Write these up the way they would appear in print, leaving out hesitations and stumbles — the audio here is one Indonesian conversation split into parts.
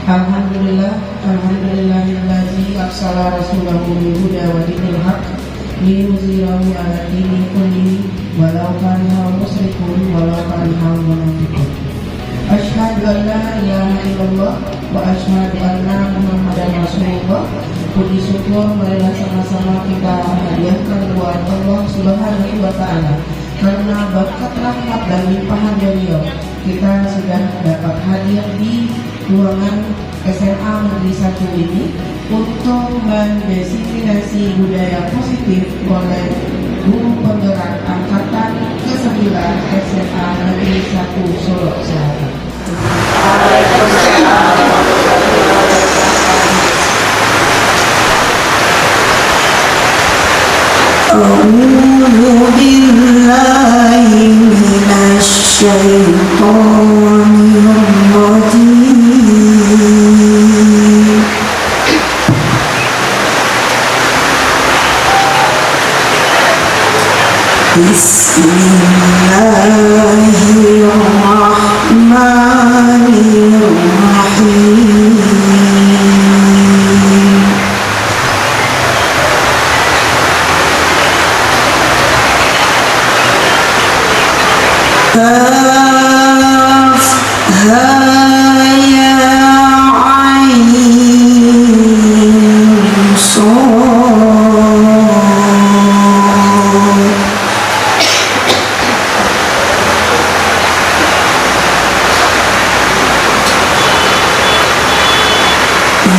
Alhamdulillah, alhamdulillahilladzi arsala rasulahu bil huda wa dinil haqq liyuzhirahu 'ala dini kullihi walau karihal musyrikun walau karihal munafiqun. Asyhadu an la ilaha illallah wa asyhadu anna Muhammadan Rasulullah. Puji syukur marilah sama-sama kita hadiahkan buat Allah Subhanahu wa taala. Karena berkat rahmat dan limpahan beliau, kita sudah dapat hadir di ruangan SMA Negeri 1 ini untuk mendesiminasi budaya positif oleh guru penggerak angkatan ke-9 SMA Negeri 1 Solo Selatan. A'udzu billahi minasy syaithanir rajim. Bismillahirrahmanirrahim. Kaf ha ya ain sad.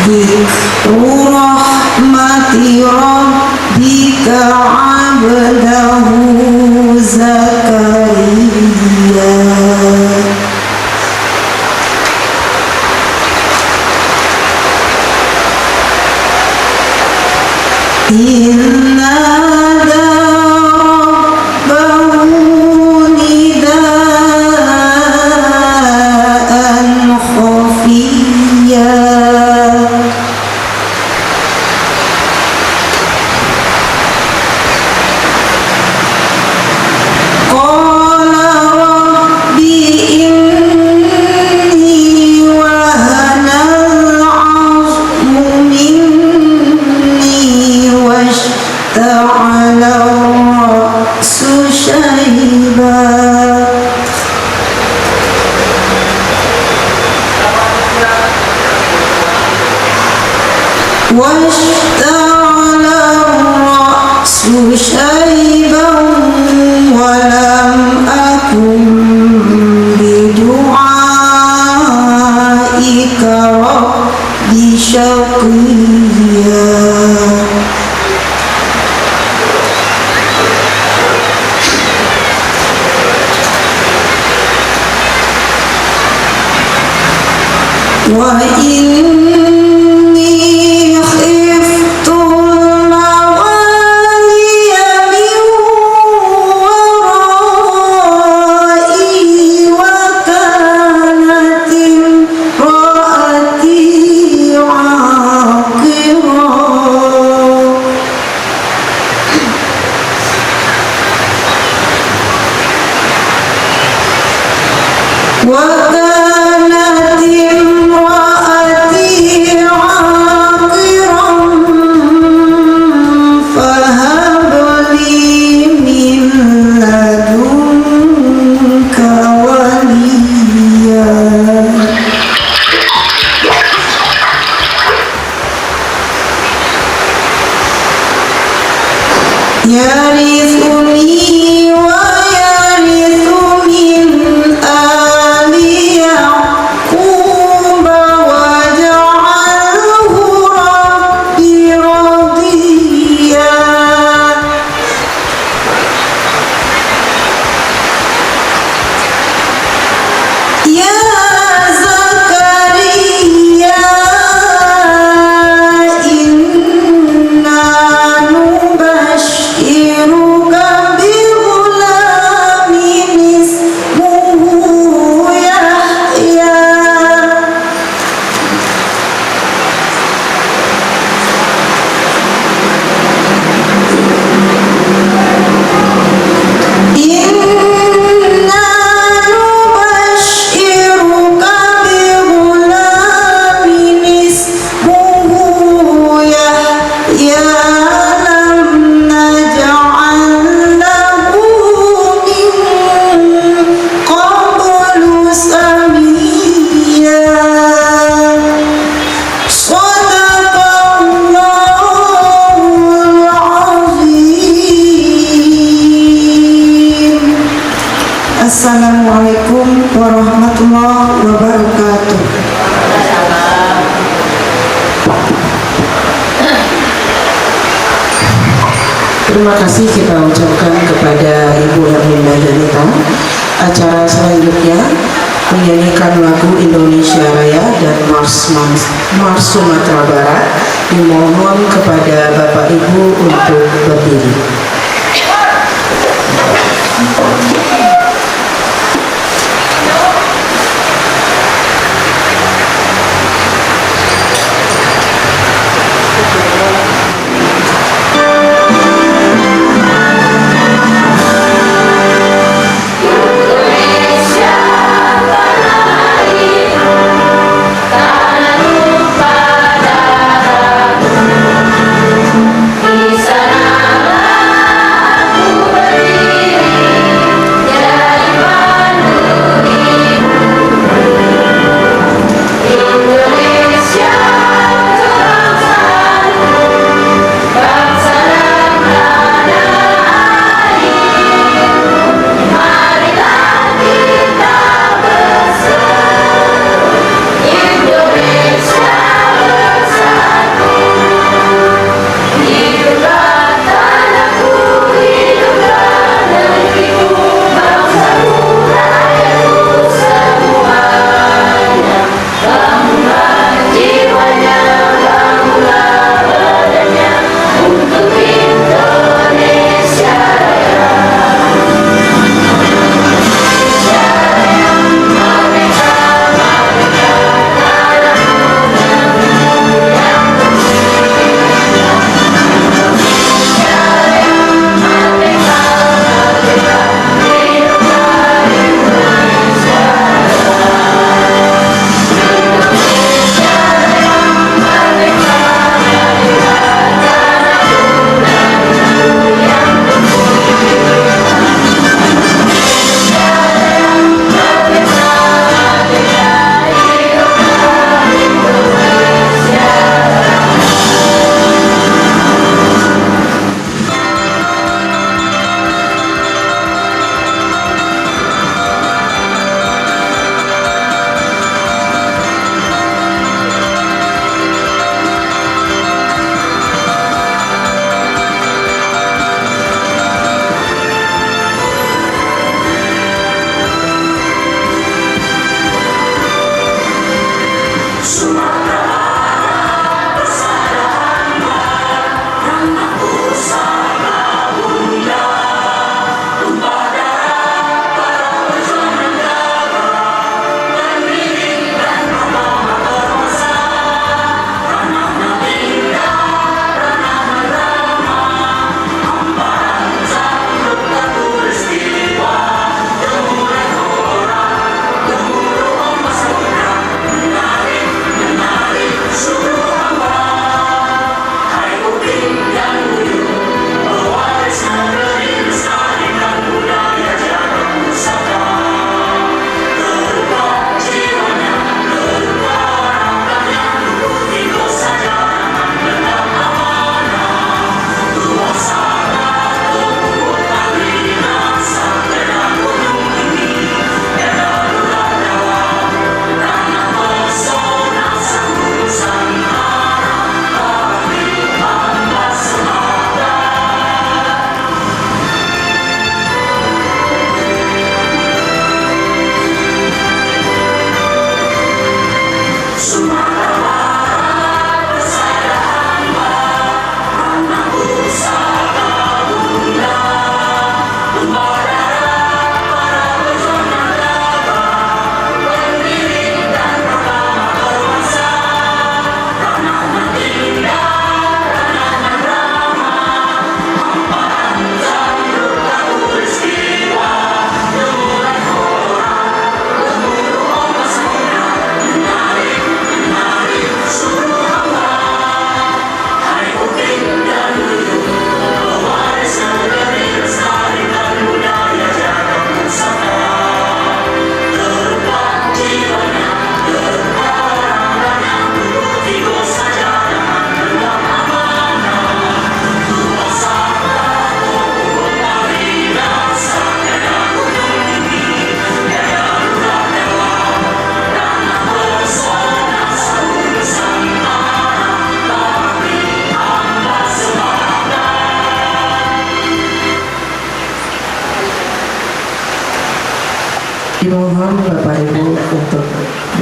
Dzikru rahmati rabbika 'abdahu Zakaria. Inna rabbahu nidaan khafiyya. Qala rabbi inni wahana al-'azmu minni washta'ala ar-ra'su shayba. واشتعل الرأس شيبا ولم أكن بدعائك رب شقيا. وإني خفت الموالي من ورائي وكانت امرأتي عاقرا. وكانت امرأتي عاقرا فهب لي من لدنك وليا. يرثني ويرث من آل Terima kasih kita ucapkan kepada Ibu Herlinda Janita. Acara selanjutnya menyanyikan lagu Indonesia Raya dan Mars Sumatera Barat. Dimohon kepada Bapak Ibu untuk berdiri.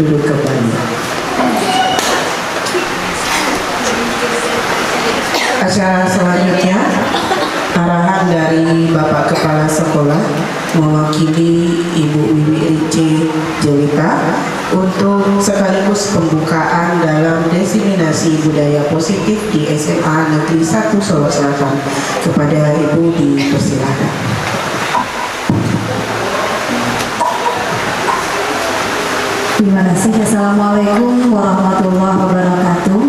duduk kembali. Acara selanjutnya, arahan dari Bapak Kepala Sekolah mewakili Ibu Wiwi Rice Jelita untuk sekaligus pembukaan dalam diseminasi budaya positif di SMA Negeri 1 Solo Selatan. Kepada Ibu dipersilakan. Terima kasih. Assalamualaikum warahmatullahi wabarakatuh.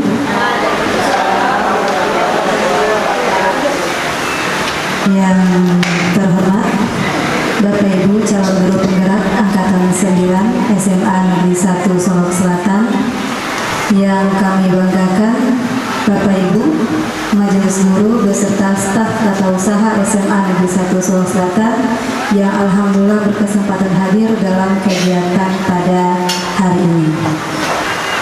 Yang terhormat Bapak Ibu calon guru penggerak Angkatan 9 SMA Negeri 1 Solo Selatan, yang kami banggakan Bapak Ibu Majelis Guru beserta staf tata usaha SMA Negeri 1 Solo Selatan yang alhamdulillah berkesempatan hadir dalam kegiatan pada hari ini.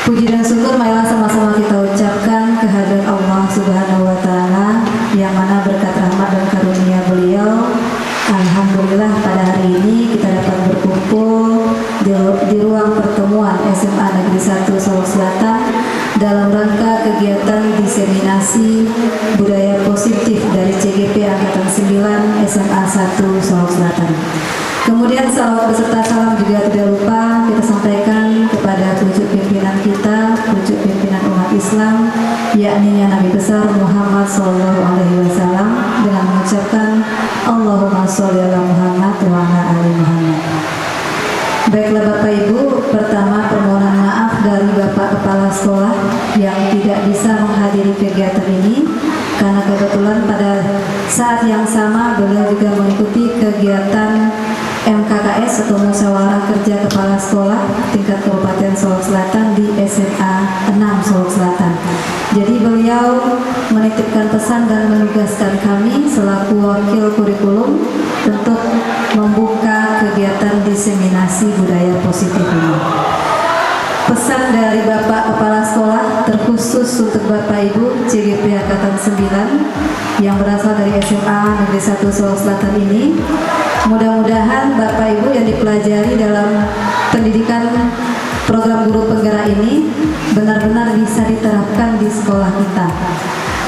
Puji dan syukur marilah sama-sama kita ucapkan kehadiran Allah Subhanahu wa Ta'ala, yang mana berkat rahmat dan karunia beliau, alhamdulillah pada hari ini kita dapat berkumpul di ruang pertemuan SMA Negeri 1 Solo Selatan dalam rangka kegiatan diseminasi budaya positif dari CGP Angkatan 9 SMA 1 Solo Selatan. Kemudian salawat beserta salam juga tidak lupa kita sampaikan kepada pucuk pimpinan kita, pucuk pimpinan umat Islam, yakni Nabi besar Muhammad SAW, dengan mengucapkan Allahumma sholli ala Muhammad wa ala ali Muhammad. Baiklah Bapak Ibu, pertama permohonan maaf dari Bapak Kepala Sekolah yang tidak bisa menghadiri kegiatan ini, karena kebetulan pada saat yang sama beliau juga mengikuti kegiatan MKKS atau Musyawarah Kerja Kepala Sekolah tingkat Kabupaten Solo Selatan di SMA 6 Solo Selatan. Jadi beliau menitipkan pesan dan menugaskan kami selaku wakil kurikulum untuk membuka kegiatan diseminasi budaya positif ini. Pesan dari Bapak Kepala Sekolah terkhusus untuk Bapak Ibu CGP Angkatan 9 yang berasal dari SMA Negeri 1 Solo Selatan ini, mudah-mudahan Bapak Ibu yang dipelajari dalam pendidikan program guru penggerak ini benar-benar bisa diterapkan di sekolah kita.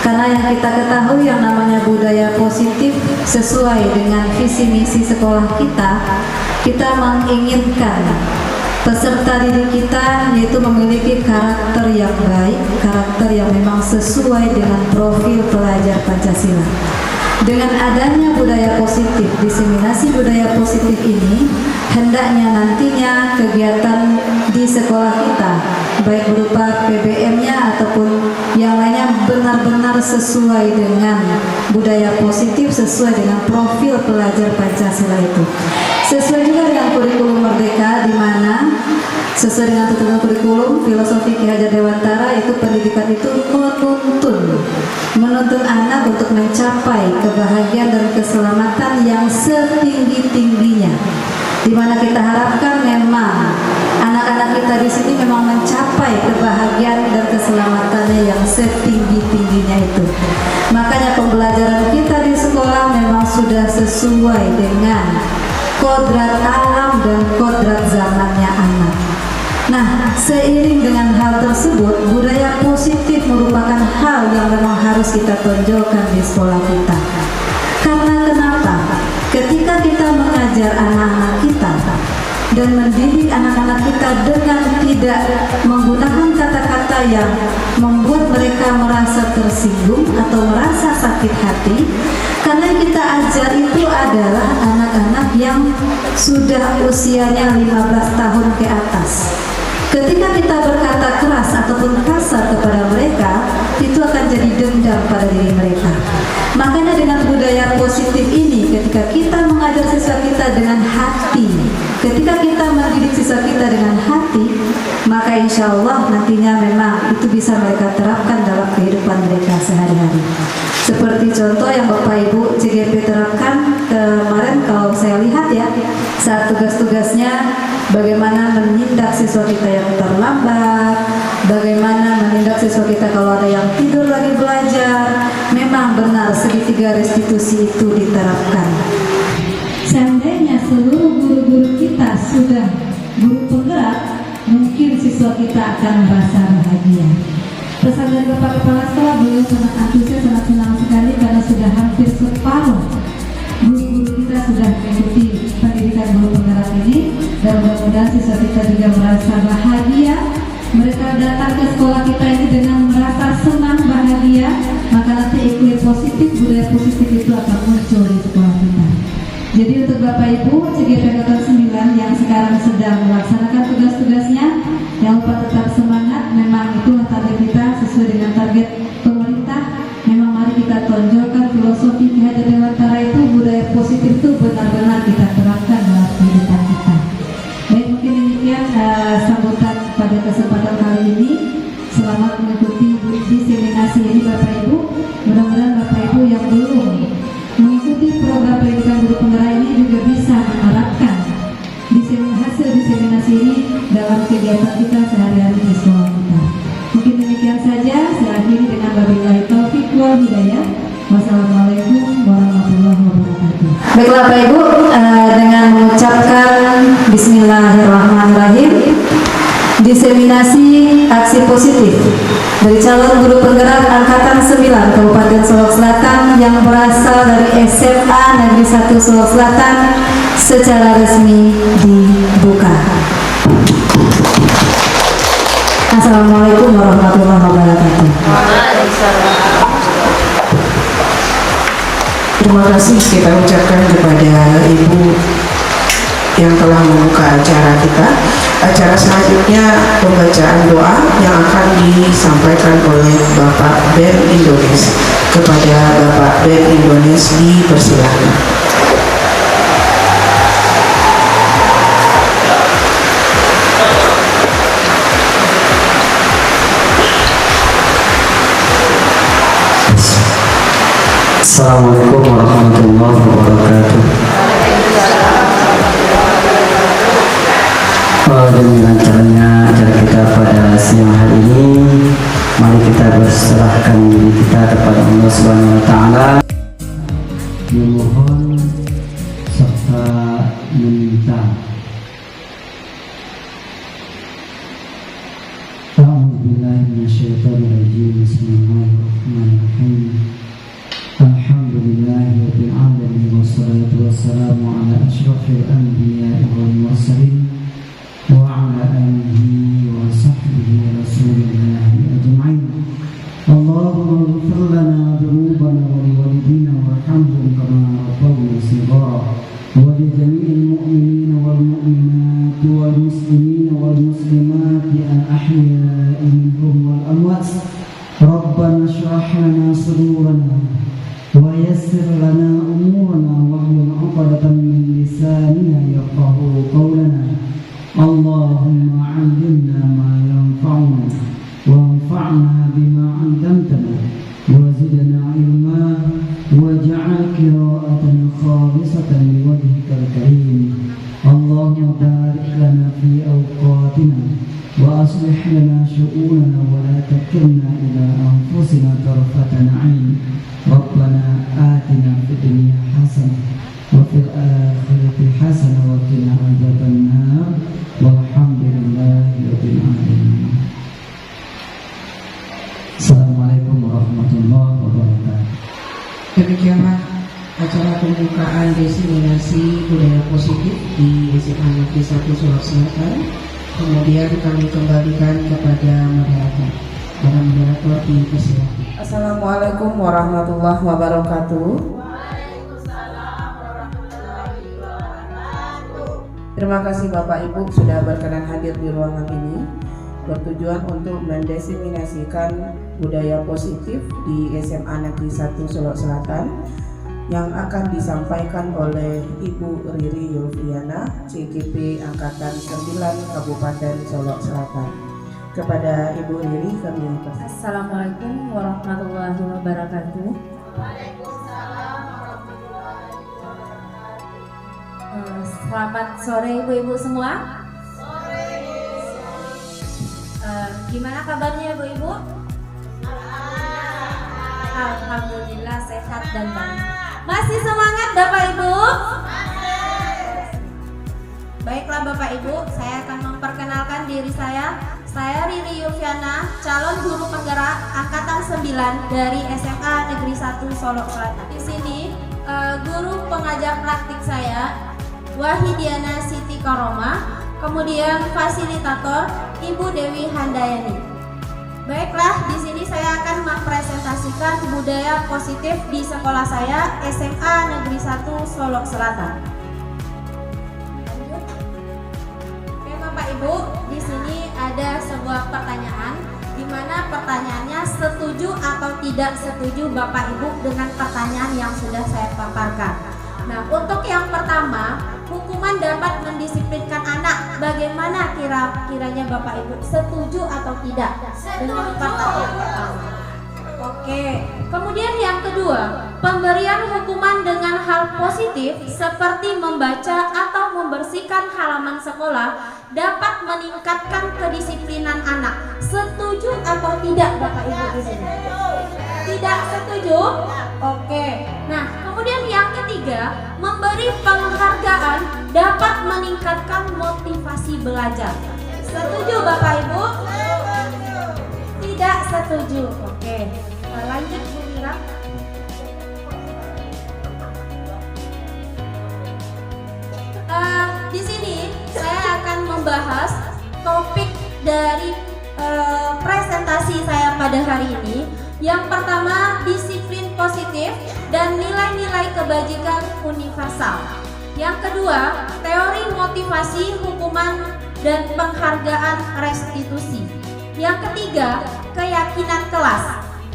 Karena yang kita ketahui yang namanya budaya positif sesuai dengan visi misi sekolah kita menginginkan peserta didik kita yaitu memiliki karakter yang baik, karakter yang memang sesuai dengan profil pelajar Pancasila. Dengan adanya budaya positif, diseminasi budaya positif ini, hendaknya nantinya kegiatan di sekolah kita, baik berupa PBM-nya ataupun yang lainnya, benar-benar sesuai dengan budaya positif, sesuai dengan profil pelajar Pancasila itu. Sesuai juga dengan kurikulum Merdeka, di mana sesuai dengan tuntunan kurikulum filosofi Ki Hajar Dewantara, itu pendidikan itu menuntun anak untuk mencapai kebahagiaan dan keselamatan yang setinggi-tingginya, di mana kita harapkan memang anak-anak kita di sini memang mencapai kebahagiaan dan keselamatannya yang setinggi-tingginya itu. Makanya pembelajaran kita di sekolah memang sudah sesuai dengan kodrat alam dan kodrat zamannya anak. Nah, seiring dengan hal tersebut, budaya positif merupakan hal yang memang harus kita tonjolkan di sekolah kita. Karena kenapa? Ketika kita mengajar anak-anak kita dan mendidik anak-anak kita dengan tidak menggunakan kata-kata yang membuat mereka merasa tersinggung atau merasa sakit hati, karena yang kita ajar itu adalah anak-anak yang sudah usianya 15 tahun ke atas. Ketika kita berkata keras ataupun kasar kepada mereka, itu akan jadi dendam pada diri mereka. Makanya dengan budaya positif ini, ketika kita mengajar siswa kita dengan hati, ketika kita mendidik siswa kita dengan hati, maka insya Allah nantinya memang itu bisa mereka terapkan dalam kehidupan mereka sehari-hari. Seperti contoh yang Bapak Ibu CGP terapkan kemarin, kalau saya lihat ya, saat tugas-tugasnya bagaimana menindak siswa kita yang terlambat, bagaimana menindak siswa kita kalau ada yang tidur lagi belajar. Memang benar segitiga restitusi itu diterapkan. Seandainya seluruh guru-guru kita sudah guru penggerak, mungkin siswa kita akan merasa bahagia. Pesan dari Bapak Kepala Sekolah, beliau sangat antusias, sangat senang sekali karena sudah hampir separuh guru-guru kita sudah mengikuti pendidikan guru penggerak ini, dan mudah-mudahan siswa kita juga merasa bahagia. Mereka datang ke sekolah kita ini dengan merasa senang, bahagia, maka nanti iklim positif, budaya positif itu akan muncul di sekolah kita. Jadi untuk Bapak Ibu CGP Angkatan 9 yang sekarang sedang melaksanakan tugas-tugasnya, yang lupa tetap semangat. Memang itulah target kita sesuai dengan target pemerintah. Memang mari kita tonjolkan filosofi Ki Hajar Dewantara itu, budaya positif itu benar-benar kita terapkan dalam kehidupan kita. Baik, mungkin demikian sambutan pada kesempatan kali ini. Selamat mengikuti diseminasi ini Bapak Ibu. Mudah-mudahan Bapak Ibu yang belum mengikuti program pendidikan guru penggerak ini juga bisa menerapkan hasil diseminasi ini dalam kegiatan kita sehari-hari di sekolah kita. Mungkin demikian saja. Saya akhiri dengan wabillahi taufiq wal hidayah. Wassalamualaikum warahmatullahi wabarakatuh. Baiklah Bapak Ibu, dengan mengucapkan Bismillahirrahmanirrahim, diseminasi aksi positif dari calon guru penggerak Angkatan 9 Kabupaten Solok Selatan yang berasal dari SMA Negeri 1 Solok Selatan secara resmi dibuka. Assalamualaikum warahmatullahi wabarakatuh. Terima kasih kita ucapkan kepada Ibu yang telah membuka acara kita. Acara selanjutnya pembacaan doa yang akan disampaikan oleh Bapak BEM Indonesia. Kepada Bapak BEM Indonesia dipersilakan. Assalamualaikum warahmatullahi wabarakatuh. Demi lancarnya acara kita pada siang hari ini, mari kita berserahkan diri kita kepada Allah Subhanahu wa taala, memohon serta meminta. A'udzubillahi minasyaitonir rajim. Bismillahirrahmanirrahim. Alhamdulillahirabbil alamin wassalatu wassalamu ala asyrafil anbiya'i wal mursalin wa ala alihi wa sahbihi rasulillahi ajma'in. Allahumma ighfir lana dhunubana wa liwalidina warhamhum kama rabbawna shighara wa li jami'il mu'minina wal mu'minati wal muslimina wal muslimati al ahya'i minhum wal amwat. Rabbana shrah lana sudurana wa yassir lana umurana wahlul 'uqdatam min lisanina yafqahu qawlana. Allahumma 'allimna ma yanfa'una wanfa'na bima 'allamtana wa zidna 'ilma waj'al qira'atana khalisatan liwajhikal karim. Allahumma barik lana fi awqatina wa aslih lana syu'unana wa la takilna ila anfusina tarfata 'ain. Rabbana atina fid dunya hasanah wa fil akhirati hasanah wa qina adzabannar. Walhamdulillahi rabbil alamin. Assalamualaikum warahmatullahi wabarakatuh. Demikianlah acara pembukaan diseminasi budaya positif di SMA Negeri 1 Solok Selatan. Kemudian kami kembalikan kepada moderator. Para moderator dipersilakan. Assalamualaikum warahmatullahi wabarakatuh. Terima kasih Bapak Ibu sudah berkenan hadir di ruangan ini, bertujuan untuk mendiseminasikan budaya positif di SMA Negeri 1 Solok Selatan yang akan disampaikan oleh Ibu Riri Yulfiana, CGP Angkatan 9 Kabupaten Solok Selatan. Kepada Ibu Riri kami persilakan. Assalamualaikum warahmatullahi wabarakatuh. Selamat sore ibu-ibu semua. Gimana kabarnya ibu-ibu? Alhamdulillah sehat dan baik. Masih semangat Bapak Ibu? Baiklah Bapak Ibu, saya akan memperkenalkan diri saya. Saya Riri Yulviana, calon guru penggerak angkatan 9 dari SMA Negeri 1 Solok Selatan. Di sini guru pengajar praktik saya Wahidiana Siti Karoma, kemudian fasilitator Ibu Dewi Handayani. Baiklah, di sini saya akan mempresentasikan budaya positif di sekolah saya SMA Negeri 1 Solok Selatan. Oke Bapak Ibu, di sini ada sebuah pertanyaan, di mana pertanyaannya setuju atau tidak setuju Bapak Ibu dengan pertanyaan yang sudah saya paparkan. Nah, untuk yang pertama, hukuman dapat mendisiplinkan anak. Bagaimana kiranya Bapak Ibu, setuju atau tidak dengan pertanyaan pertama? Oke. Kemudian yang kedua, pemberian hukuman dengan hal positif seperti membaca atau membersihkan halaman sekolah dapat meningkatkan kedisiplinan anak. Setuju atau tidak Bapak Ibu di sini? Tidak setuju? Oke. Nah, kemudian yang ketiga, memberi penghargaan dapat meningkatkan motivasi belajar. Setuju Bapak Ibu? Tidak setuju. Oke. Lanjut Bu Mira. Di sini saya akan membahas topik dari presentasi saya pada hari ini. Yang pertama, disiplin positif dan nilai-nilai kebajikan universal. Yang kedua, teori motivasi, hukuman, dan penghargaan restitusi. Yang ketiga, keyakinan kelas.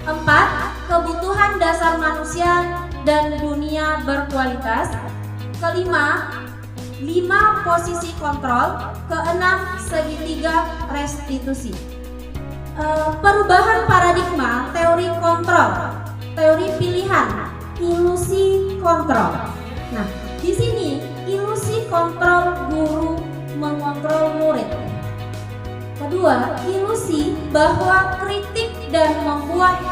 4. Kebutuhan dasar manusia dan dunia berkualitas. Kelima, 5 posisi kontrol. Keenam, segitiga restitusi. Perubahan paradigma, teori kontrol, teori pilihan, ilusi kontrol. Nah, di sini ilusi kontrol guru mengontrol murid. Kedua, ilusi bahwa kritik dan membuat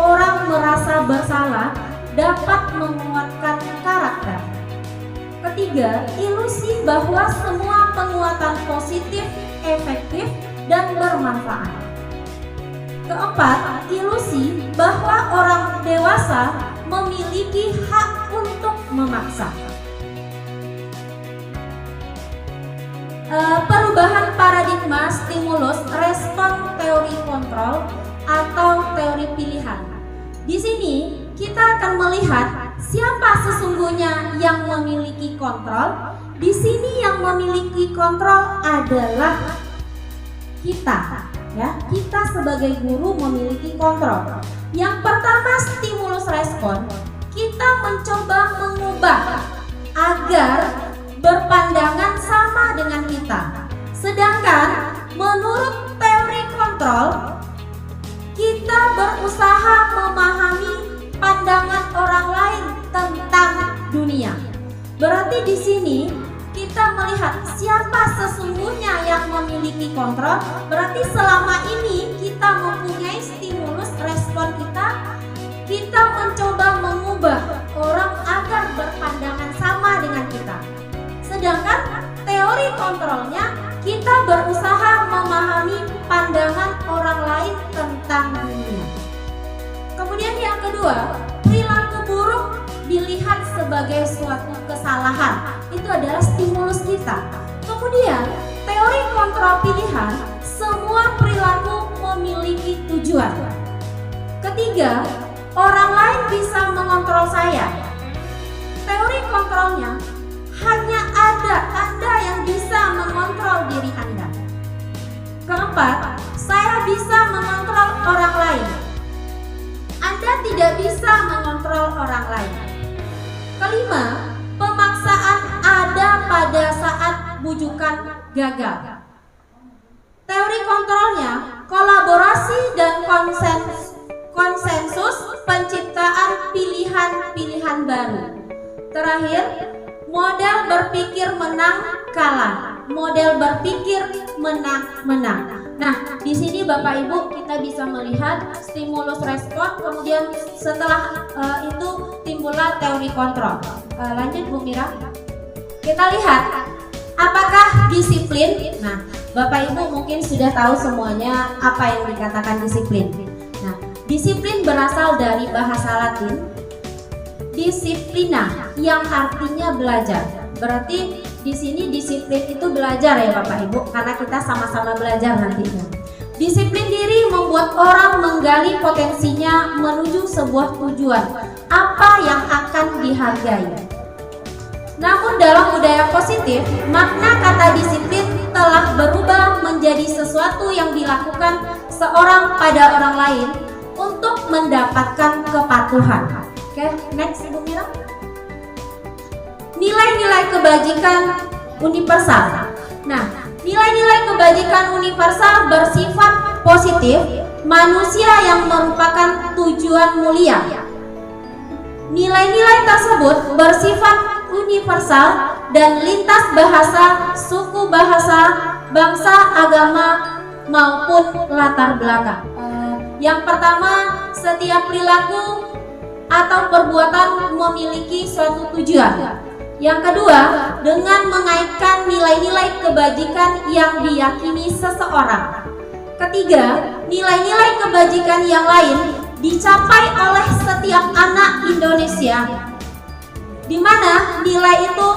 orang merasa bersalah dapat menguatkan karakter. Ketiga, ilusi bahwa semua penguatan positif, efektif, dan bermanfaat. Keempat, ilusi bahwa orang dewasa memiliki hak untuk memaksa. Perubahan paradigma, stimulus, respon, teori kontrol atau teori pilihan. Di sini kita akan melihat siapa sesungguhnya yang memiliki kontrol. Di sini yang memiliki kontrol adalah kita. Ya, kita sebagai guru memiliki kontrol. Yang pertama, stimulus respon. Kita mencoba mengubah agar berpandangan sama dengan kita. Sedangkan menurut teori kontrol, kita berusaha memahami pandangan orang lain tentang dunia. Berarti di sini kita melihat siapa sesungguhnya yang memiliki kontrol. Berarti selama ini kita mempunyai stimulus respon kita mencoba mengubah orang agar berpandangan sama dengan kita. Sedangkan teori kontrolnya, kita berusaha memahami pandangan orang lain tentang dunia. Kemudian yang kedua, perilaku buruk dilihat sebagai suatu kesalahan. Itu adalah stimulus kita. Kemudian teori kontrol pilihan, semua perilaku memiliki tujuan. Ketiga, orang lain bisa mengontrol saya. Teori kontrolnya, hanya ada Anda yang bisa mengontrol diri Anda. Keempat, saya bisa mengontrol orang lain. Anda tidak bisa mengontrol orang lain. Kelima, pemaksaan ada pada saat bujukan gagal. Teori kontrolnya, kolaborasi dan konsensus penciptaan pilihan-pilihan baru. Terakhir, model berpikir menang kalah, model berpikir menang-menang. Nah, di sini Bapak Ibu kita bisa melihat stimulus respon, kemudian setelah itu timbullah teori kontrol. Lanjut Bu Mira. Kita lihat apakah disiplin. Nah, Bapak Ibu mungkin sudah tahu semuanya apa yang dikatakan disiplin. Nah, disiplin berasal dari bahasa Latin disiplina yang artinya belajar. Berarti di sini disiplin itu belajar ya Bapak Ibu, karena kita sama-sama belajar nantinya. Disiplin diri membuat orang menggali potensinya menuju sebuah tujuan, apa yang akan dihargai. Namun dalam budaya positif, makna kata disiplin telah berubah menjadi sesuatu yang dilakukan seorang pada orang lain untuk mendapatkan kepatuhan. Oke, next Ibu Mira. Nilai-nilai kebajikan universal. Nah, nilai-nilai kebajikan universal bersifat positif, manusia yang merupakan tujuan mulia. Nilai-nilai tersebut bersifat universal dan lintas bahasa, suku bahasa, bangsa, agama, maupun latar belakang. Yang pertama, setiap perilaku atau perbuatan memiliki suatu tujuan. Yang kedua, dengan mengaitkan nilai-nilai kebajikan yang diyakini seseorang. Ketiga, nilai-nilai kebajikan yang lain dicapai oleh setiap anak Indonesia, di mana nilai itu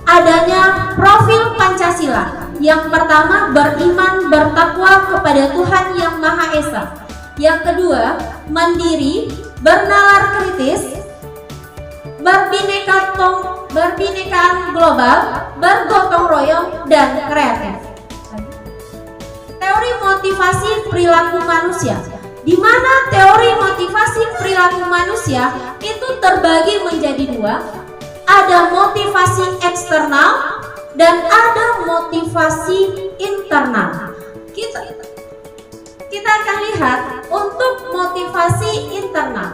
adanya profil Pancasila. Yang pertama, beriman bertakwa kepada Tuhan Yang Maha Esa. Yang kedua, mandiri, bernalar kritis, berbinekaan global, bergotong royong, dan kreatif. Teori motivasi perilaku manusia, di mana teori motivasi perilaku manusia itu terbagi menjadi dua. Ada motivasi eksternal dan ada motivasi internal. Kita akan lihat untuk motivasi internal,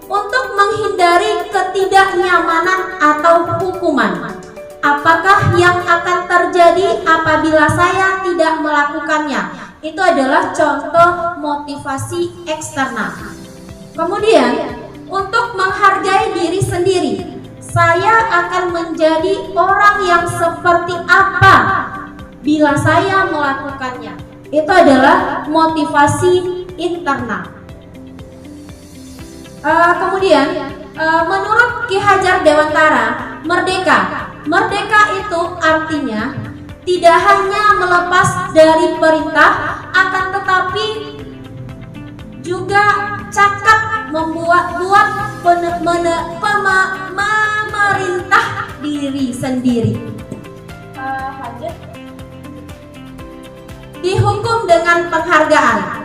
untuk menghindari ketidaknyamanan atau hukuman. Apakah yang akan terjadi apabila saya tidak melakukannya? Itu adalah contoh motivasi eksternal. Kemudian, untuk menghargai diri sendiri, saya akan menjadi orang yang seperti apa bila saya melakukannya. Itu adalah motivasi internal. Kemudian, menurut Ki Hajar Dewantara, merdeka itu artinya tidak hanya melepas dari perintah, akan tetapi juga cakap memerintah diri sendiri. Dihukum dengan penghargaan.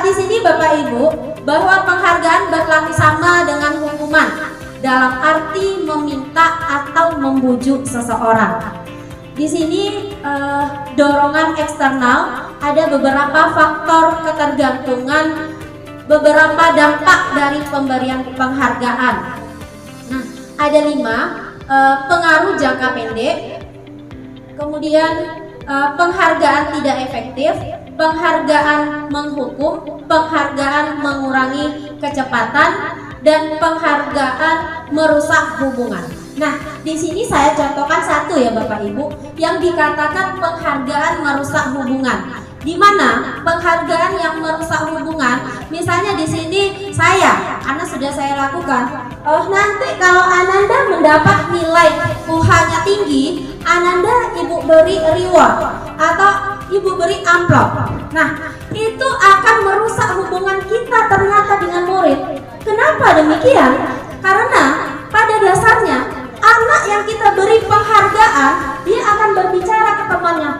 Di sini Bapak Ibu, bahwa penghargaan berlaku sama dengan hukuman dalam arti meminta atau membujuk seseorang. Di sini dorongan eksternal, ada beberapa faktor ketergantungan, beberapa dampak dari pemberian penghargaan. Nah, ada 5, pengaruh jangka pendek, kemudian penghargaan tidak efektif, penghargaan menghukum, penghargaan mengurangi kecepatan, dan penghargaan merusak hubungan. Nah, di sini saya contohkan satu ya Bapak Ibu, yang dikatakan penghargaan merusak hubungan. Di mana penghargaan yang merusak hubungan, misalnya di sini karena sudah saya lakukan, nanti kalau Ananda mendapat nilai UH-nya tinggi, Ananda Ibu beri reward atau Ibu beri amplop. Nah, itu akan merusak hubungan kita ternyata dengan murid. Kenapa demikian? Karena pada dasarnya anak yang kita beri penghargaan, dia akan berbicara ke temannya,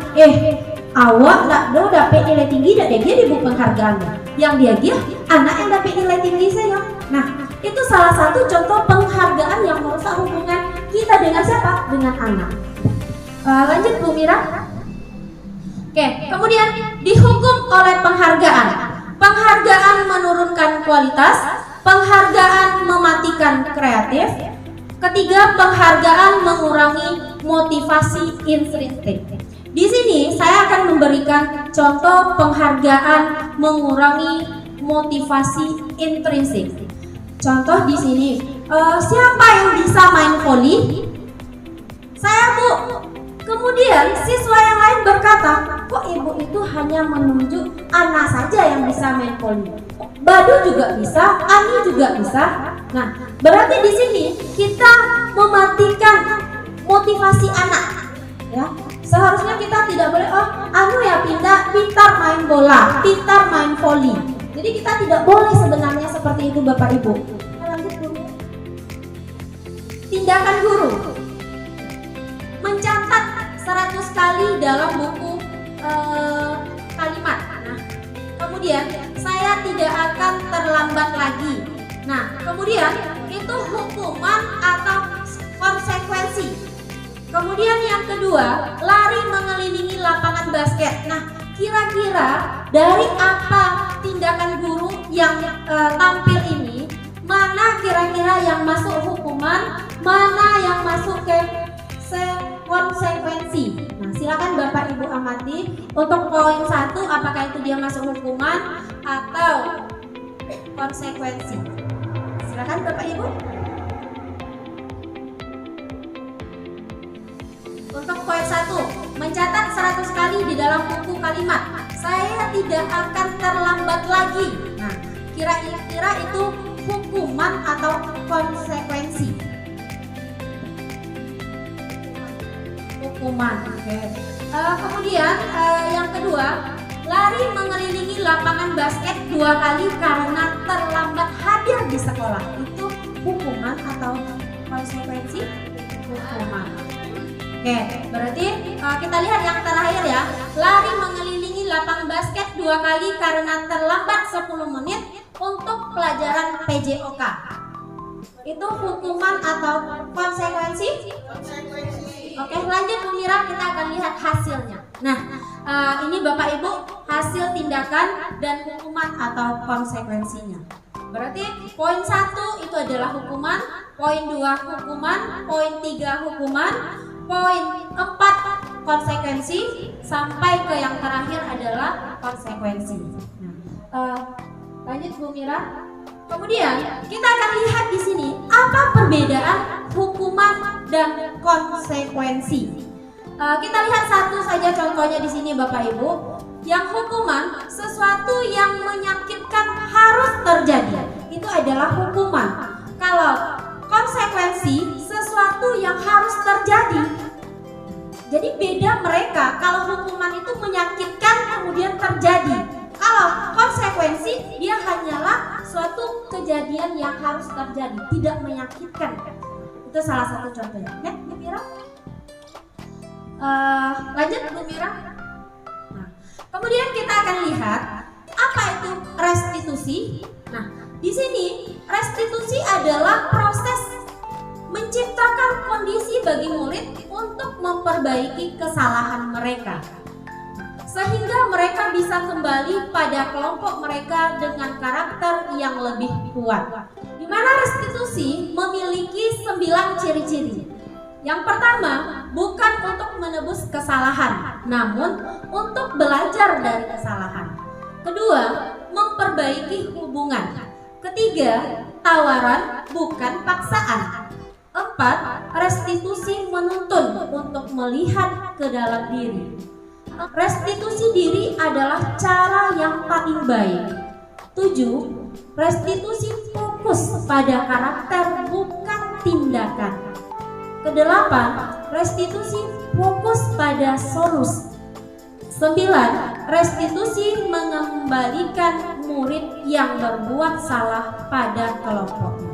awak nak dapat nilai tinggi, dak dia diberi penghargaan. Yang dia anak yang dapat nilai tinggi saya. Nah, itu salah satu contoh penghargaan yang merusak hubungan kita dengan siapa? Dengan anak. Lanjut Bu Mira. Oke, kemudian dihukum oleh penghargaan. Penghargaan menurunkan kualitas, penghargaan mematikan kreatif. Ketiga, penghargaan mengurangi motivasi intrinsik. Di sini saya akan memberikan contoh penghargaan mengurangi motivasi intrinsik. Contoh di sini, siapa yang bisa main voli? Saya Bu. Kemudian siswa yang lain berkata, kok ibu itu hanya menunjuk Ana saja yang bisa main voli? Badu juga bisa, Ani juga bisa. Nah, berarti di sini kita mematikan motivasi anak. Ya, seharusnya kita tidak boleh, oh Anu ya pintar main bola, pintar main voli. Jadi kita tidak boleh sebenarnya seperti itu Bapak Ibu. Lanjut dulu. Tindakan guru. Mencatat 100 kali dalam buku kalimat. Nah, kemudian saya tidak akan terlambat lagi. Nah, kemudian itu hukuman atau konsekuensi. Kemudian yang kedua, lari mengelilingi lapangan basket. Nah, kira-kira dari apa tindakan guru yang tampil ini, mana kira-kira yang masuk hukuman, mana yang masuk ke konsekuensi. Nah, silakan Bapak Ibu amati. Untuk poin 1, apakah itu dia masuk hukuman atau konsekuensi? Silakan Bapak Ibu. Untuk poin 1, mencatat 100 kali di dalam buku kalimat. Saya tidak akan terlambat lagi. Nah, kira-kira itu hukuman atau konsekuensi? Hukuman. Oke. Kemudian yang kedua, lari mengelilingi lapangan basket 2 kali karena terlambat hadir di sekolah. Itu hukuman atau konsekuensi? Hukuman. Oke, berarti kita lihat yang terakhir ya. Lari mengelilingi lapangan basket 2 kali karena terlambat 10 menit untuk pelajaran PJOK. Itu hukuman atau konsekuensi? Oke, lanjut Bu Mira, kita akan lihat hasilnya. Nah, ini Bapak Ibu hasil tindakan dan hukuman atau konsekuensinya. Berarti poin 1 itu adalah hukuman, poin 2 hukuman, poin 3 hukuman, poin 4 konsekuensi, sampai ke yang terakhir adalah konsekuensi. Lanjut Bu Mira. Kemudian kita akan lihat di sini apa perbedaan hukuman dan konsekuensi. Kita lihat satu saja contohnya di sini Bapak Ibu. Yang hukuman, sesuatu yang menyakitkan harus terjadi. Itu adalah hukuman. Kalau konsekuensi, sesuatu yang harus terjadi. Jadi beda mereka. Kalau hukuman itu menyakitkan kemudian terjadi. Kalau konsekuensi, dia hanyalah suatu kejadian yang harus terjadi, tidak menyakitkan. Itu salah satu contohnya. Ya, Bu Mira. Lanjut Bu Mira. Nah, kemudian kita akan lihat apa itu restitusi. Nah, di sini restitusi adalah proses menciptakan kondisi bagi murid untuk memperbaiki kesalahan mereka, sehingga mereka bisa kembali pada kelompok mereka dengan karakter yang lebih kuat. Di mana restitusi memiliki 9 ciri-ciri. Yang pertama, bukan untuk menebus kesalahan, namun untuk belajar dari kesalahan. Kedua, memperbaiki hubungan. Ketiga, tawaran bukan paksaan. 4, restitusi menuntun untuk melihat ke dalam diri. Restitusi diri adalah cara yang paling baik. 7, restitusi fokus pada karakter bukan tindakan. Kedelapan, restitusi fokus pada solusi. 9, restitusi mengembalikan murid yang berbuat salah pada kelompoknya.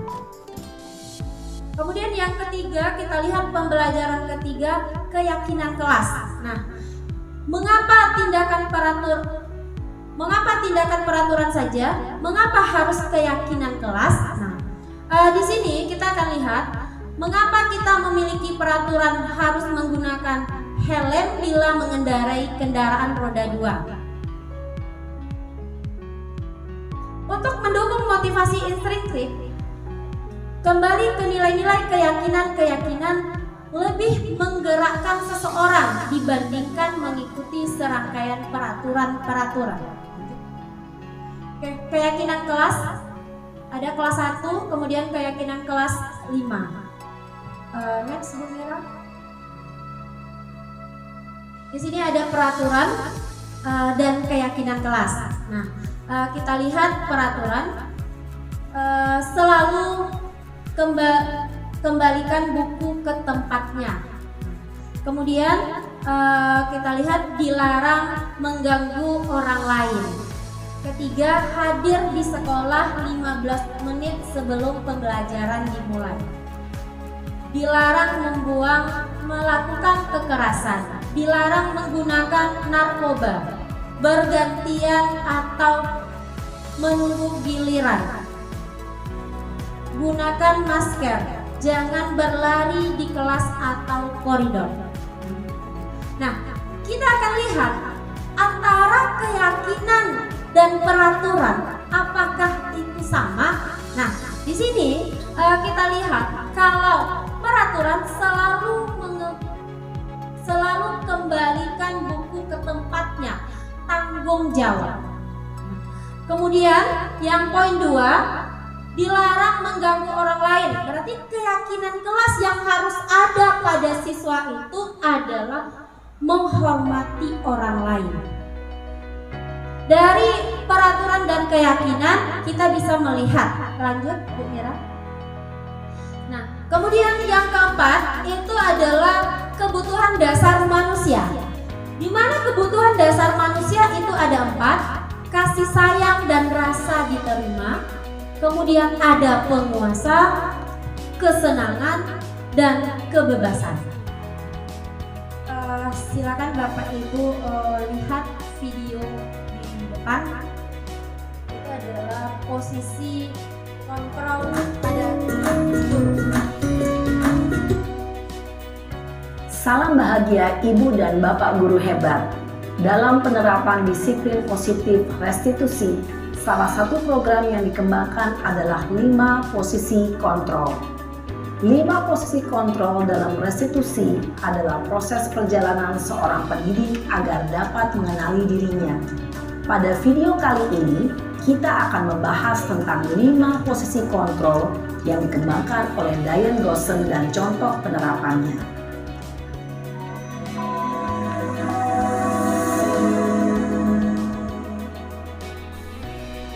Kemudian yang ketiga, kita lihat pembelajaran ketiga, keyakinan kelas. Nah, mengapa tindakan peraturan saja? Mengapa harus keyakinan kelas? Nah, di sini kita akan lihat mengapa kita memiliki peraturan harus menggunakan helm bila mengendarai kendaraan roda 2. Untuk mendukung motivasi instinktif, kembali ke nilai-nilai keyakinan lebih menggerakkan seseorang dibandingkan mengikuti serangkaian peraturan-peraturan. Oke, keyakinan kelas ada kelas 1, kemudian keyakinan kelas 5. Next Bu Mira. Di sini ada peraturan dan keyakinan kelas. Nah, kita lihat peraturan selalu kembalikan buku ke tempatnya. Kemudian kita lihat dilarang mengganggu orang lain. Ketiga, hadir di sekolah 15 menit sebelum pembelajaran dimulai. Dilarang melakukan kekerasan. Dilarang menggunakan narkoba, bergantian atau menunggu giliran. Gunakan masker, jangan berlari di kelas atau koridor. Nah, kita akan lihat antara keyakinan dan peraturan, apakah itu sama? Nah, di sini kita lihat kalau peraturan selalu kembalikan buku ke tempatnya, tanggung jawab. Kemudian yang poin 2, dilarang mengganggu orang lain. Berarti keyakinan kelas yang harus ada pada siswa itu adalah menghormati orang lain. Dari peraturan dan keyakinan kita bisa melihat. Lanjut Bu Mira. Nah, kemudian yang keempat itu adalah kebutuhan dasar manusia. Di mana kebutuhan dasar manusia itu ada 4, kasih sayang dan rasa diterima. Kemudian ada penguasa, kesenangan, dan kebebasan. Silakan Bapak Ibu lihat video di depan. Itu adalah posisi kontrol pada Salam bahagia Ibu dan Bapak guru hebat. Dalam penerapan disiplin positif restitusi, salah satu program yang dikembangkan adalah 5 posisi kontrol. 5 posisi kontrol dalam restitusi adalah proses perjalanan seorang pendidik agar dapat mengenali dirinya. Pada video kali ini, kita akan membahas tentang 5 posisi kontrol yang dikembangkan oleh Diane Gossen dan contoh penerapannya.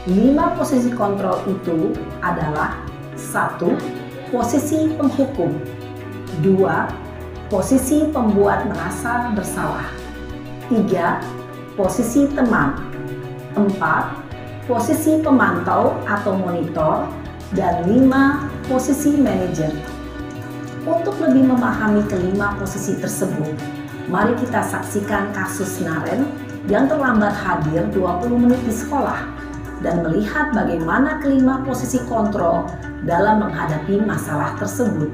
5 posisi kontrol itu adalah 1. Posisi penghukum. 2. Posisi pembuat merasa bersalah. 3. Posisi teman. 4. Posisi pemantau atau monitor. Dan 5. Posisi manajer. Untuk lebih memahami kelima posisi tersebut, mari kita saksikan kasus Naren yang terlambat hadir 20 menit di sekolah dan melihat bagaimana kelima posisi kontrol dalam menghadapi masalah tersebut.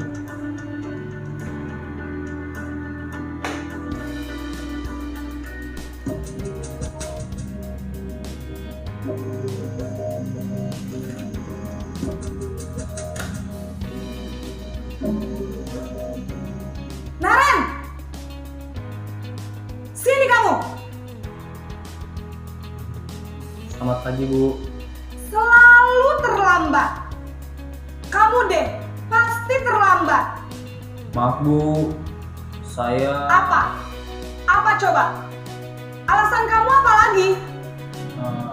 Naren! Sini kamu! Selamat pagi, Bu. Selalu terlambat. Kamu deh, pasti terlambat. Maaf, Bu. Saya... Apa? Apa coba? Alasan kamu apa lagi?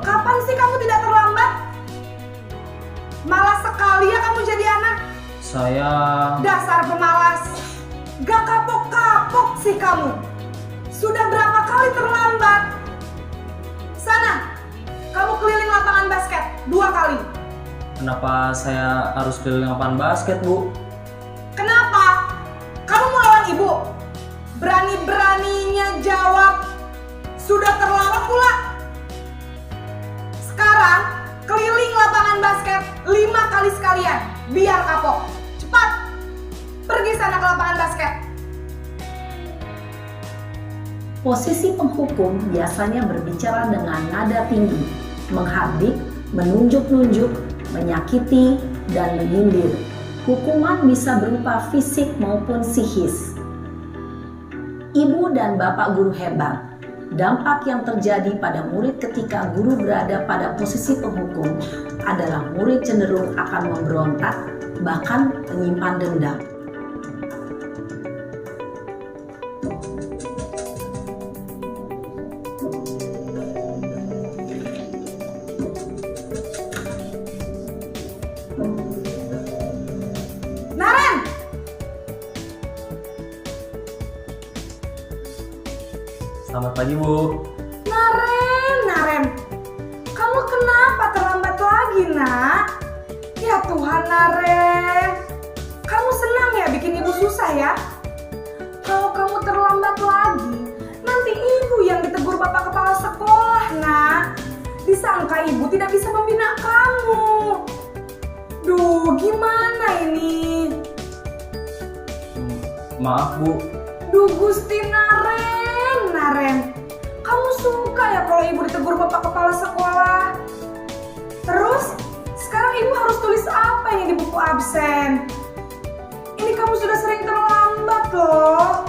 Kapan sih kamu tidak terlambat? Malas sekali ya kamu jadi anak. Saya... Dasar pemalas. Gak kapok-kapok sih kamu. Sudah berapa kali terlambat? Sana, kamu keliling lapangan basket 2 kali. Kenapa saya harus keliling lapangan basket, Bu? Kenapa? Kamu mau lawan ibu? Berani-beraninya jawab. Sudah terlambat pula. Sekarang keliling lapangan basket 5 kali sekalian. Biar kapok. Cepat. Pergi sana ke lapangan basket. Posisi penghukum biasanya berbicara dengan nada tinggi, menghardik, menunjuk-nunjuk, menyakiti, dan menyindir. Hukuman bisa berupa fisik maupun psikis. Ibu dan Bapak guru hebat, dampak yang terjadi pada murid ketika guru berada pada posisi penghukum adalah murid cenderung akan memberontak, bahkan menyimpan dendam. Selamat pagi, Bu. Naren, kamu kenapa terlambat lagi, nak? Ya Tuhan, Naren, kamu senang ya bikin ibu susah ya? Kalau kamu terlambat lagi, nanti ibu yang ditegur bapak kepala sekolah, nak. Disangka ibu tidak bisa membina kamu. Duh, gimana ini? Maaf, Bu. Duh, Gusti Naren, kamu suka ya kalau ibu ditegur bapak kepala sekolah? Terus, sekarang ibu harus tulis apa ini di buku absen? Ini kamu sudah sering terlambat loh.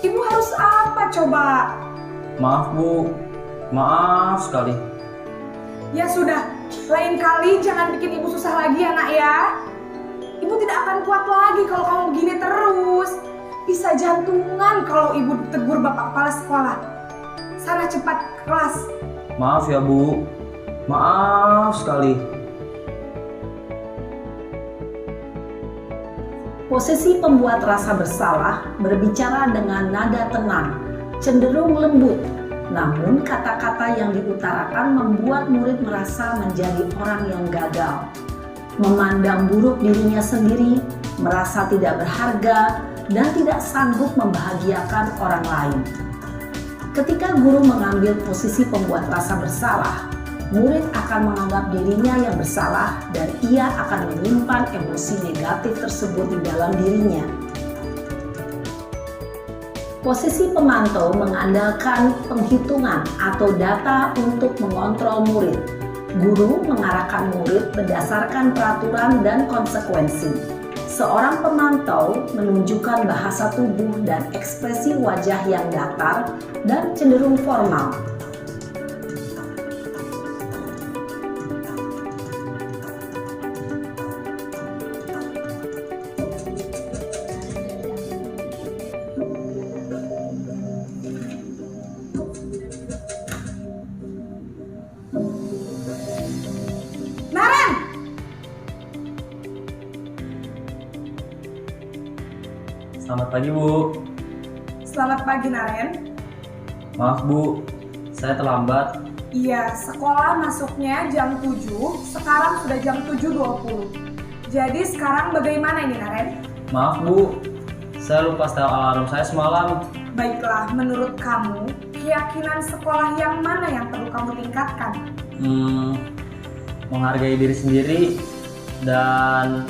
Ibu harus apa coba? Maaf, Bu. Maaf sekali. Ya sudah, lain kali jangan bikin ibu susah lagi ya, nak ya. Ibu tidak akan kuat lagi kalau kamu begini terus. Bisa jantungan kalau ibu ditegur bapak kepala sekolah. Sana cepat ke kelas. Maaf ya, Bu. Maaf sekali. Posisi pembuat rasa bersalah berbicara dengan nada tenang, cenderung lembut. Namun kata-kata yang diutarakan membuat murid merasa menjadi orang yang gagal, memandang buruk dirinya sendiri, merasa tidak berharga, dan tidak sanggup membahagiakan orang lain. Ketika guru mengambil posisi pembuat rasa bersalah, murid akan menganggap dirinya yang bersalah dan ia akan menyimpan emosi negatif tersebut di dalam dirinya. Posisi pemantau mengandalkan penghitungan atau data untuk mengontrol murid. Guru mengarahkan murid berdasarkan peraturan dan konsekuensi. Seorang pemantau menunjukkan bahasa tubuh dan ekspresi wajah yang datar dan cenderung formal. Naren! Selamat pagi, Bu. Selamat pagi, Naren. Maaf, Bu. Saya terlambat. Iya, sekolah masuknya jam 7, sekarang sudah jam 7.20. Jadi sekarang bagaimana ini, Naren? Maaf, Bu. Saya lupa setel alarm saya semalam. Baiklah, menurut kamu, keyakinan sekolah yang mana yang perlu kamu tingkatkan? Menghargai diri sendiri dan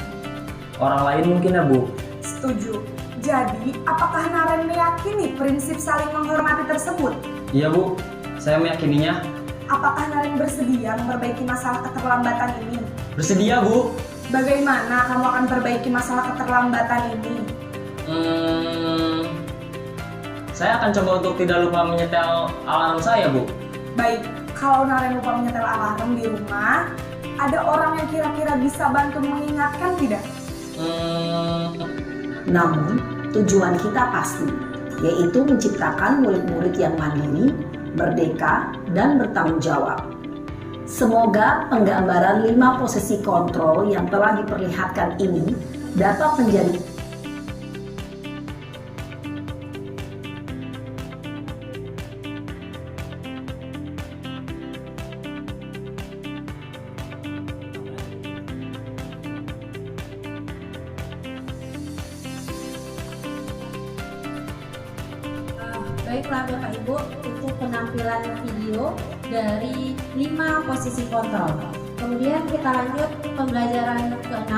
orang lain mungkin ya, Bu. Setuju. Jadi, apakah Naren meyakini prinsip saling menghormati tersebut? Iya, Bu. Saya meyakininya. Apakah Naren bersedia memperbaiki masalah keterlambatan ini? Bersedia, Bu. Bagaimana kamu akan perbaiki masalah keterlambatan ini? Saya akan coba untuk tidak lupa menyetel alarm saya, Bu. Baik, kalau Naren lupa menyetel alarm di rumah, ada orang yang kira-kira bisa bantu mengingatkan tidak? Namun, tujuan kita pasti, yaitu menciptakan murid-murid yang mandiri, merdeka, dan bertanggung jawab. Semoga penggambaran 5 posisi kontrol yang telah diperlihatkan ini dapat menjadi Baiklah Bapak Ibu, itu penampilan video dari 5 posisi kontrol. Kemudian kita lanjut pembelajaran ke-6,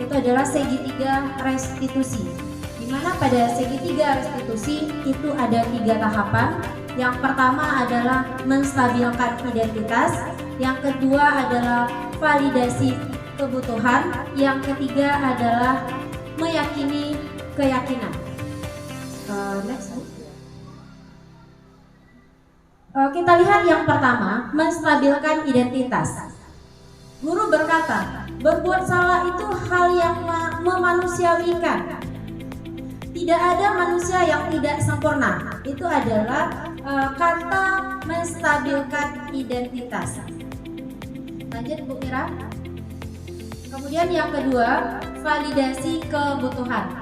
itu adalah segitiga restitusi. Di mana pada segitiga restitusi itu ada 3 tahapan. Yang pertama adalah menstabilkan identitas, yang kedua adalah validasi kebutuhan, yang ketiga adalah meyakini keyakinan. Next. Kita lihat yang pertama, menstabilkan identitas. Guru berkata, berbuat salah itu hal yang memanusiawikan. Tidak ada manusia yang tidak sempurna. Itu adalah kata menstabilkan identitas. Lanjut Bu Mira. Kemudian yang kedua, validasi kebutuhan.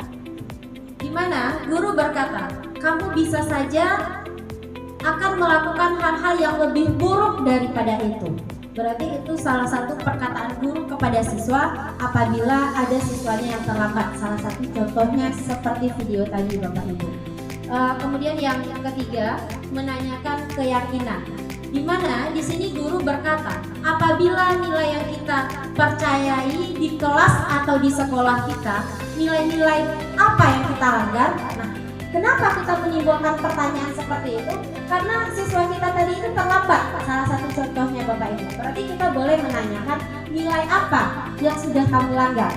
Di mana guru berkata, kamu bisa saja akan melakukan hal-hal yang lebih buruk daripada itu. Berarti itu salah satu perkataan guru kepada siswa apabila ada siswanya yang terlambat. Salah satu contohnya seperti video tadi Bapak Ibu. Kemudian yang ketiga, menanyakan keyakinan. Di mana di sini guru berkata, apabila nilai yang kita percayai di kelas atau di sekolah kita, nilai-nilai apa yang kita langgar? Nah, kenapa kita menimbulkan pertanyaan seperti itu? Karena siswa kita tadi itu terlambat. Salah satu contohnya Bapak Ibu. Berarti kita boleh menanyakan nilai apa yang sudah kamu langgar.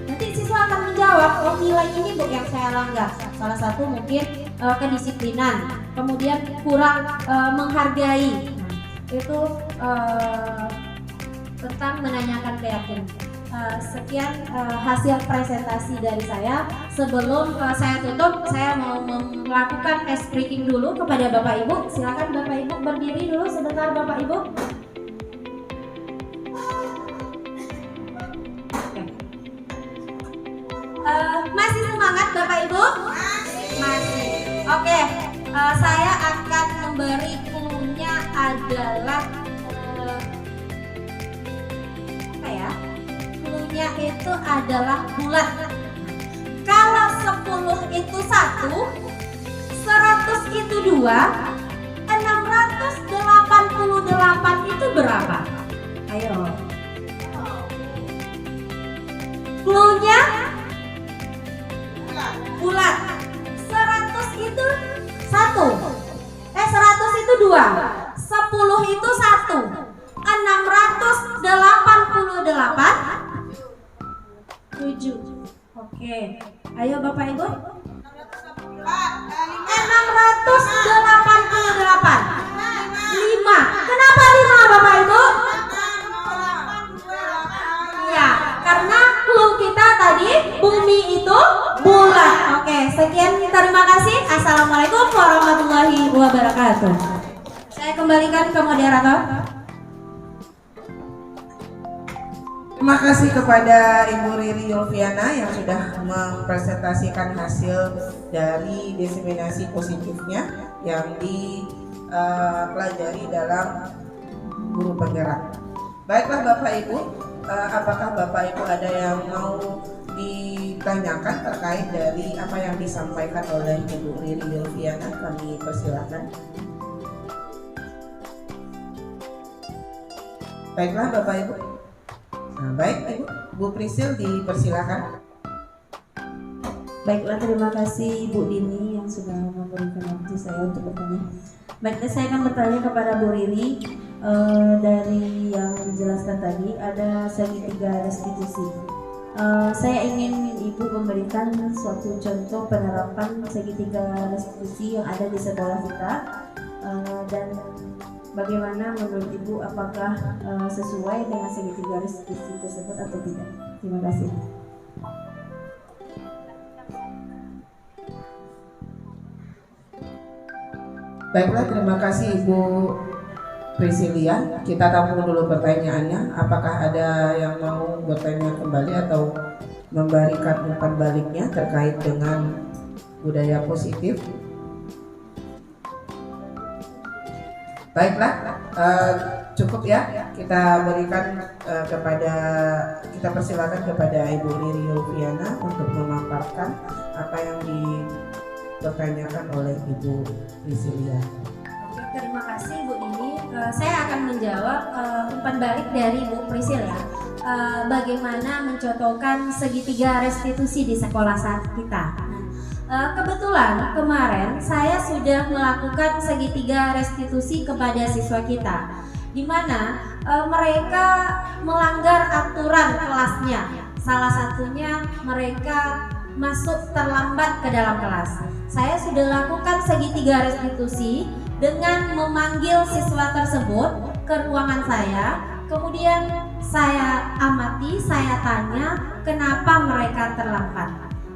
Nanti siswa akan menjawab, oh nilai ini Bu yang saya langgar. Salah satu mungkin kedisiplinan, kemudian kurang menghargai. Itu tentang menanyakan keyakinan. Sekian hasil presentasi dari saya. Sebelum saya tutup, saya mau melakukan ice breaking dulu kepada Bapak Ibu. Silakan Bapak Ibu berdiri dulu sebentar Bapak Ibu. Masih semangat Bapak Ibu? Masih. Oke, saya akan memberi clue-nya adalah apa ya? Clue-nya itu adalah bulat. Kalau 10 itu 1, 100 itu 2, 688 itu berapa? Ayo. Clue-nya bulat. 100 itu 1. 100 itu 2. 10 itu 1. 688 7. Oke. Ayo Bapak Ibu. 688 5. Kenapa 5 Bapak Ibu? Ya, karena clue kita tadi bumi itu bulat. Oke, sekian, terima kasih. Assalamualaikum warahmatullahi wabarakatuh. Saya kembalikan ke moderator. Terima kasih kepada Ibu Riri Yulfiana yang sudah mempresentasikan hasil dari diseminasi positifnya yang dipelajari dalam guru penggerak. Baiklah Bapak Ibu, apakah Bapak Ibu ada yang mau ditanyakan terkait dari apa yang disampaikan oleh Ibu Riri Yulfiana? Kami persilakan. Baiklah Bapak Ibu. Nah, baik Ibu, Bu Prisil dipersilakan. Baiklah, terima kasih Bu Dini yang sudah memberikan waktu saya untuk bertanya. Baiklah, saya akan bertanya kepada Bu Riri. Dari yang dijelaskan tadi ada segitiga restitusi. Saya ingin Ibu memberikan suatu contoh penerapan segitiga restitusi yang ada di sekolah kita, dan bagaimana menurut Ibu, apakah sesuai dengan segitiga restitusi tersebut atau tidak? Terima kasih. Baiklah, terima kasih Ibu Prisilia. Kita tampung dulu pertanyaannya. Apakah ada yang mau bertanya kembali atau memberikan umpan baliknya terkait dengan budaya positif? Baiklah, cukup ya. Kita berikan kita persilakan kepada Ibu Riri Yulfiana untuk memaparkan apa yang dipertanyakan oleh Ibu Prisilia. Terima kasih Bu Dini. Saya akan menjawab umpan balik dari Bu Prisil ya. Bagaimana mencontohkan segitiga restitusi di sekolah saat kita. Kebetulan kemarin saya sudah melakukan segitiga restitusi kepada siswa kita, di mana mereka melanggar aturan kelasnya. Salah satunya mereka masuk terlambat ke dalam kelas. Saya sudah lakukan segitiga restitusi dengan memanggil siswa tersebut ke ruangan saya. Kemudian saya amati, saya tanya kenapa mereka terlambat,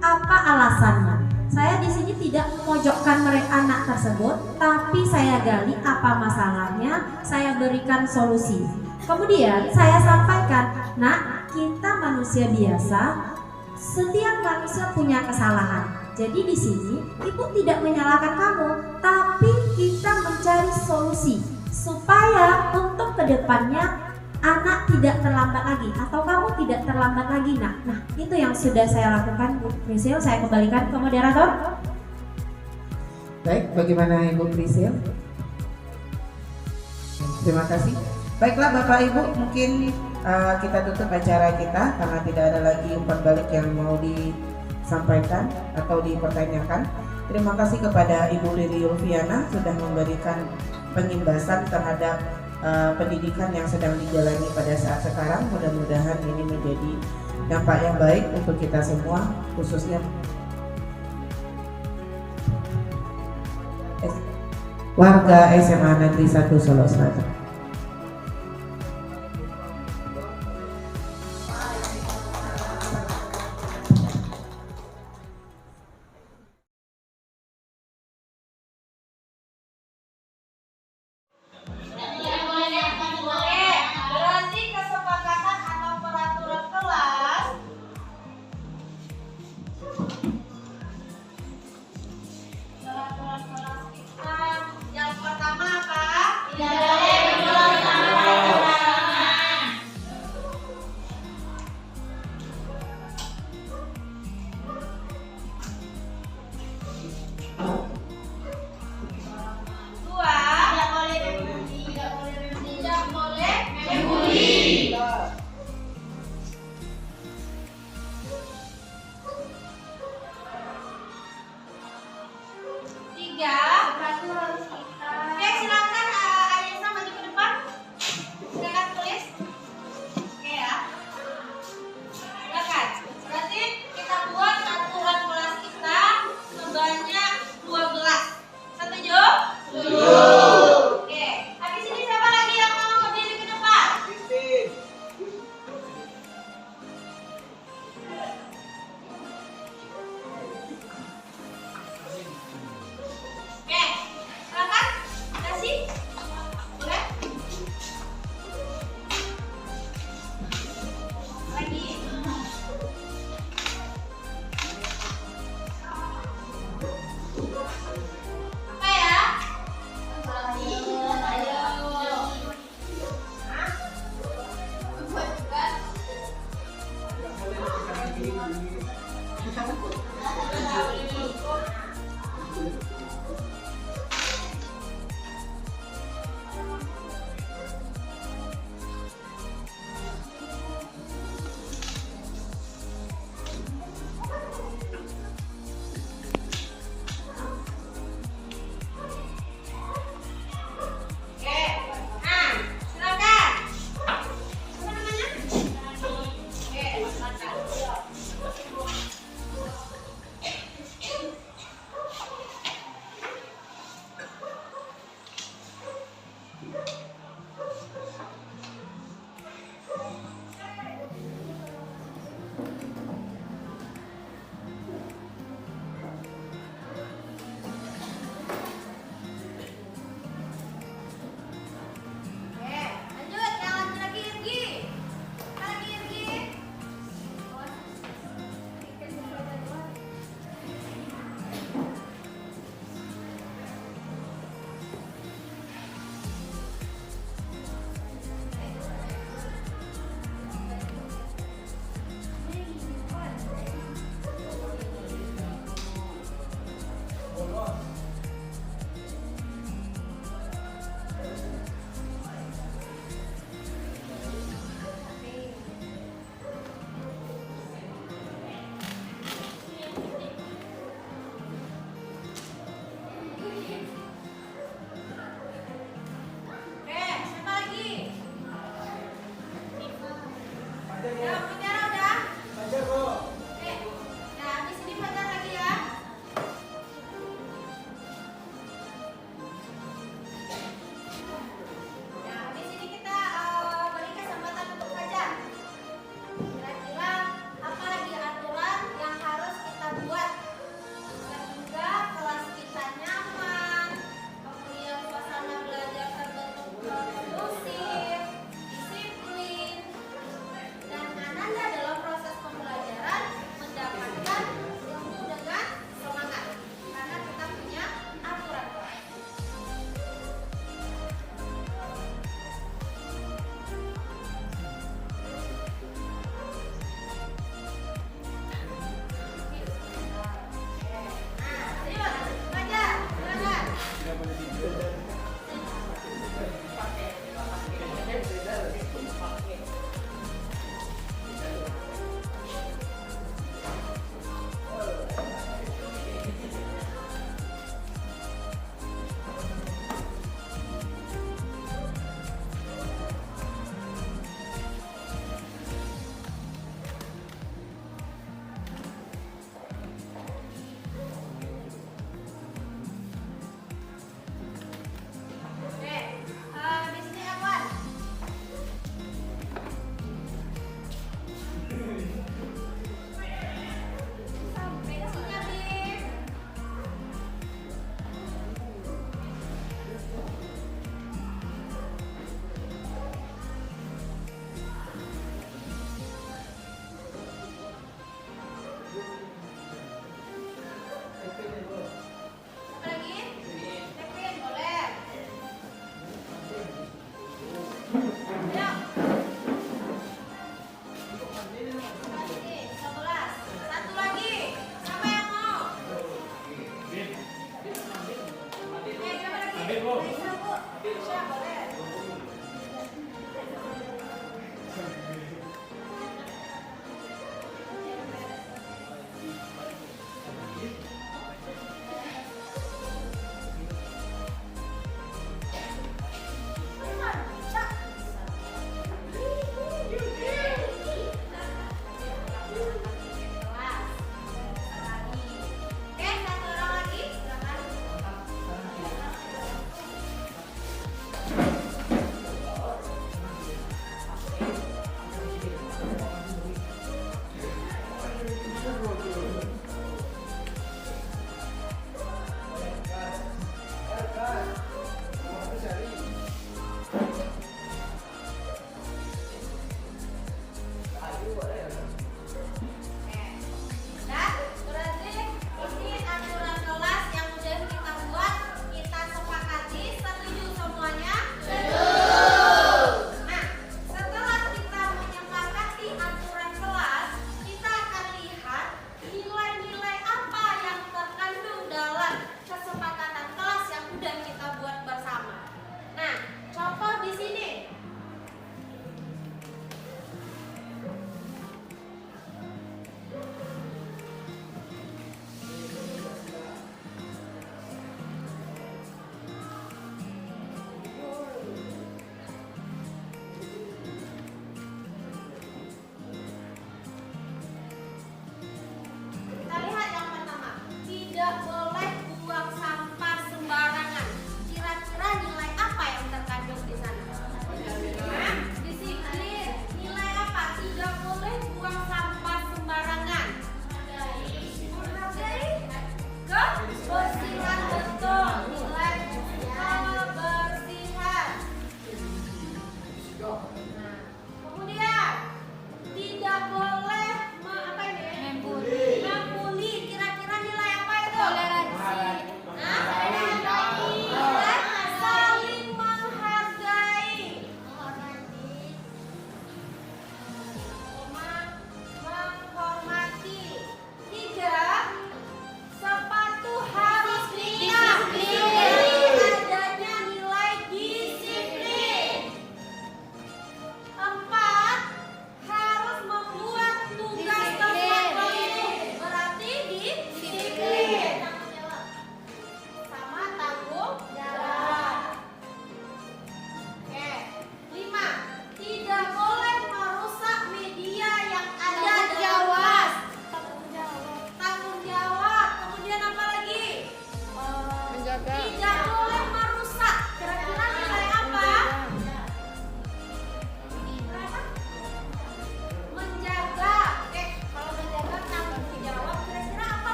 apa alasannya. Saya di sini tidak memojokkan mereka anak tersebut, tapi saya gali apa masalahnya, saya berikan solusi. Kemudian saya sampaikan, nah kita manusia biasa, setiap manusia punya kesalahan. Jadi di sini ibu tidak menyalahkan kamu, tapi kita mencari solusi supaya untuk kedepannya anak tidak terlambat lagi atau kamu tidak terlambat lagi. Nah itu yang sudah saya lakukan, Bu Prisil. Saya kembalikan ke moderator. Baik, bagaimana Ibu Prisil? Terima kasih. Baiklah Bapak Ibu, mungkin kita tutup acara kita karena tidak ada lagi umpan balik yang mau disampaikan atau dipertanyakan. Terima kasih kepada Ibu Riri Ulfiana sudah memberikan pengimbasan terhadap pendidikan yang sedang dijalani pada saat sekarang. Mudah-mudahan ini menjadi dampak yang baik untuk kita semua, khususnya warga SMA Negeri 1 Solo Selatan.